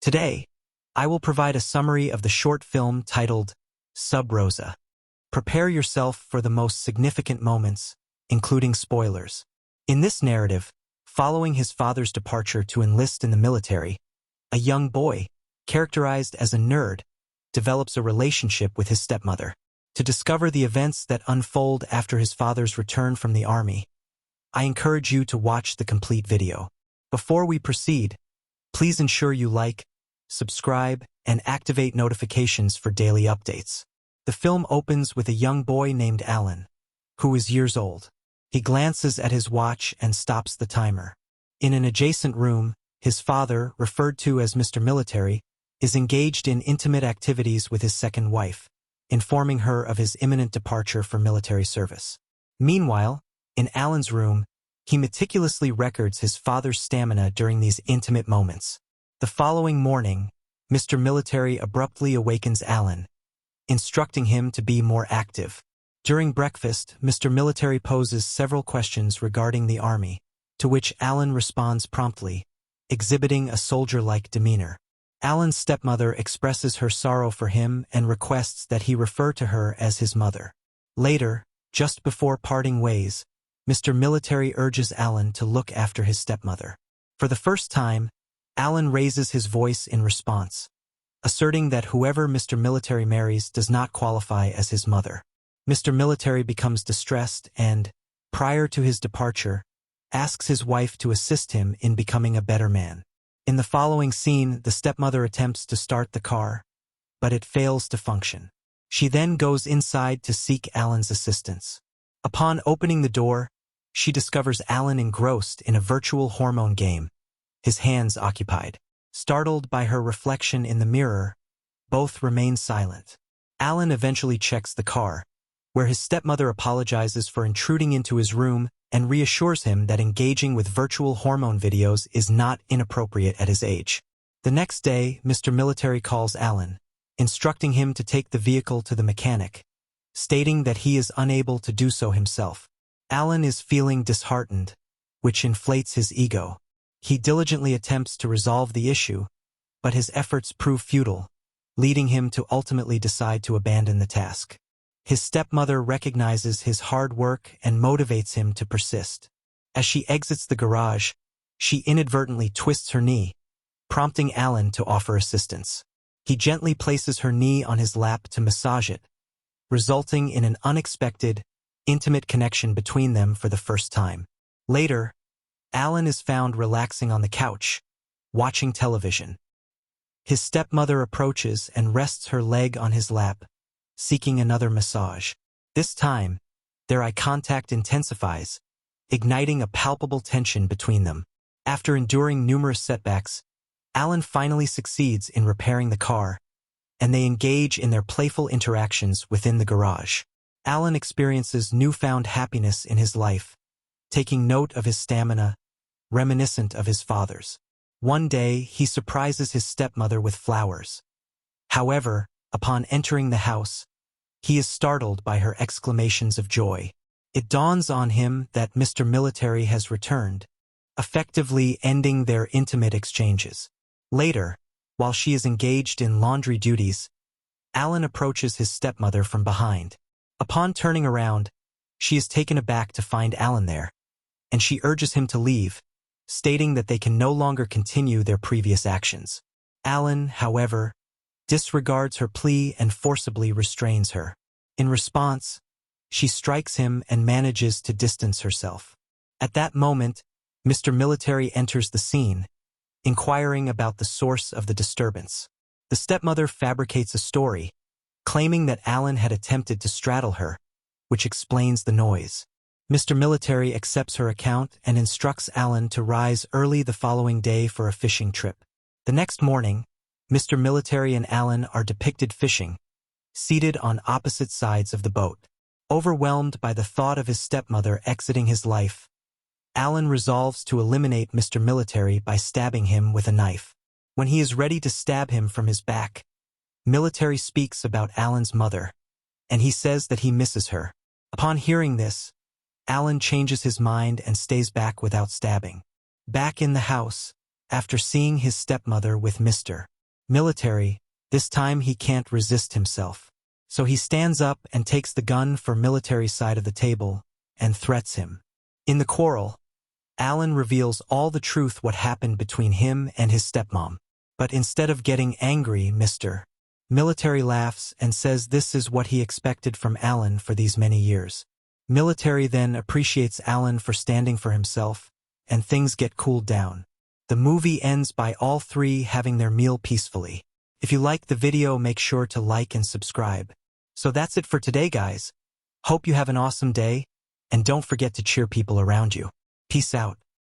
Today, I will provide a summary of the short film titled Sub Rosa. Prepare yourself for the most significant moments, including spoilers. In this narrative, following his father's departure to enlist in the military, a young boy, characterized as a nerd, develops a relationship with his stepmother. To discover the events that unfold after his father's return from the army, I encourage you to watch the complete video. Before we proceed, please ensure you like, subscribe, and activate notifications for daily updates. The film opens with a young boy named Alan, who is years old. He glances at his watch and stops the timer. In an adjacent room, his father, referred to as Mr. Military, is engaged in intimate activities with his second wife, informing her of his imminent departure for military service. Meanwhile, in Alan's room, he meticulously records his father's stamina during these intimate moments. The following morning, Mr. Military abruptly awakens Alan, instructing him to be more active. During breakfast, Mr. Military poses several questions regarding the army, to which Alan responds promptly, exhibiting a soldier-like demeanor. Alan's stepmother expresses her sorrow for him and requests that he refer to her as his mother. Later, just before parting ways, Mr. Military urges Alan to look after his stepmother. For the first time, Alan raises his voice in response, asserting that whoever Mr. Military marries does not qualify as his mother. Mr. Military becomes distressed and, prior to his departure, asks his wife to assist him in becoming a better man. In the following scene, the stepmother attempts to start the car, but it fails to function. She then goes inside to seek Alan's assistance. Upon opening the door, she discovers Alan engrossed in a virtual hormone game, his hands occupied. Startled by her reflection in the mirror, both remain silent. Alan eventually checks the car, where his stepmother apologizes for intruding into his room and reassures him that engaging with virtual hormone videos is not inappropriate at his age. The next day, Mr. Military calls Alan, instructing him to take the vehicle to the mechanic, stating that he is unable to do so himself. Alan is feeling disheartened, which inflates his ego. He diligently attempts to resolve the issue, but his efforts prove futile, leading him to ultimately decide to abandon the task. His stepmother recognizes his hard work and motivates him to persist. As she exits the garage, she inadvertently twists her knee, prompting Alan to offer assistance. He gently places her knee on his lap to massage it, resulting in an unexpected, intimate connection between them for the first time. Later, Alan is found relaxing on the couch, watching television. His stepmother approaches and rests her leg on his lap, seeking another massage. This time, their eye contact intensifies, igniting a palpable tension between them. After enduring numerous setbacks, Alan finally succeeds in repairing the car, and they engage in their playful interactions within the garage. Alan experiences newfound happiness in his life, taking note of his stamina, reminiscent of his father's. One day, he surprises his stepmother with flowers. However, upon entering the house, he is startled by her exclamations of joy. It dawns on him that Mr. Military has returned, effectively ending their intimate exchanges. Later, while she is engaged in laundry duties, Alan approaches his stepmother from behind. Upon turning around, she is taken aback to find Alan there, and she urges him to leave, stating that they can no longer continue their previous actions. Alan, however, disregards her plea and forcibly restrains her. In response, she strikes him and manages to distance herself. At that moment, Mr. Military enters the scene, inquiring about the source of the disturbance. The stepmother fabricates a story, claiming that Alan had attempted to straddle her, which explains the noise. Mr. Military accepts her account and instructs Alan to rise early the following day for a fishing trip. The next morning, Mr. Military and Alan are depicted fishing, seated on opposite sides of the boat. Overwhelmed by the thought of his stepmother exiting his life, Alan resolves to eliminate Mr. Military by stabbing him with a knife. When he is ready to stab him from his back, Military speaks about Alan's mother, and he says that he misses her. Upon hearing this, Alan changes his mind and stays back without stabbing. Back in the house, after seeing his stepmother with Mr. Military. This time he can't resist himself. So he stands up and takes the gun for Military's side of the table and threats him. In the quarrel, Alan reveals all the truth what happened between him and his stepmom. But instead of getting angry, Mr. Military laughs and says this is what he expected from Alan for these many years. Military then appreciates Alan for standing for himself, and things get cooled down. The movie ends by all three having their meal peacefully. If you liked the video, make sure to like and subscribe. So that's it for today, guys. Hope you have an awesome day, and don't forget to cheer people around you. Peace out.